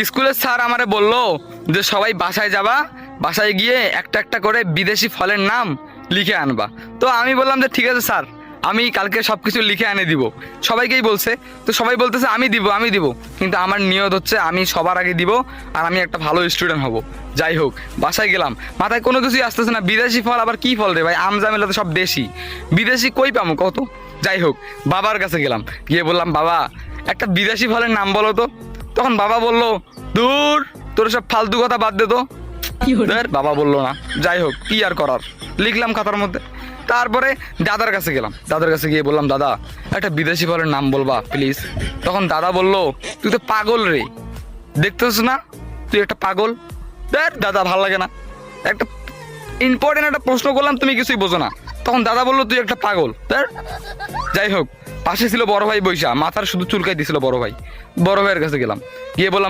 স্কুলের স্যার আমারে বললো যে সবাই বাসায় যাবা, বাসায় গিয়ে একটা একটা করে বিদেশি ফলের নাম লিখে আনবা। তো আমি বললাম যে ঠিক আছে স্যার, আমি কালকে সব কিছু লিখে এনে দিব। সবাইকেই বলছে, তো সবাই বলতেছে আমি দিব, কিন্তু আমার নিয়ত হচ্ছে আমি সবার আগে দিব আর আমি একটা ভালো স্টুডেন্ট হব। যাই হোক, বাসায় গেলাম, মাথায় কোনো কিছুই আসতেছে না। বিদেশি ফল আবার কি ফল রে ভাই, আম জামেলা তো সব দেশি, বিদেশি কই পামো কত। যাই হোক, বাবার কাছে গেলাম, গিয়ে বললাম বাবা একটা বিদেশি ফলের নাম বলো তো। তখন বাবা বলল দূর, তোর সব ফালতু কথা বাদ দে তো। বাবা বললো না। যাই হোক, কি আর করার, লিখলাম খাতার মধ্যে। তারপরে দাদার কাছে গেলাম, দাদার কাছে গিয়ে বললাম দাদা একটা বিদেশি ফলের নাম বলবা প্লিজ। তখন দাদা বলল তুই তো পাগল রে, দেখতেছ না তুই একটা পাগল। দাদা ভাল লাগে না, একটা ইম্পর্টেন্ট একটা প্রশ্ন করলাম তুমি কিছুই বোঝো না। তখন দাদা বললো তুই একটা পাগল। যাই হোক, পাশে ছিল বড় ভাই বৈশা, মাথার শুধু চুলকাই দিছিল বড় ভাই। বড় ভাইয়ের কাছে গেলাম, গিয়ে বললাম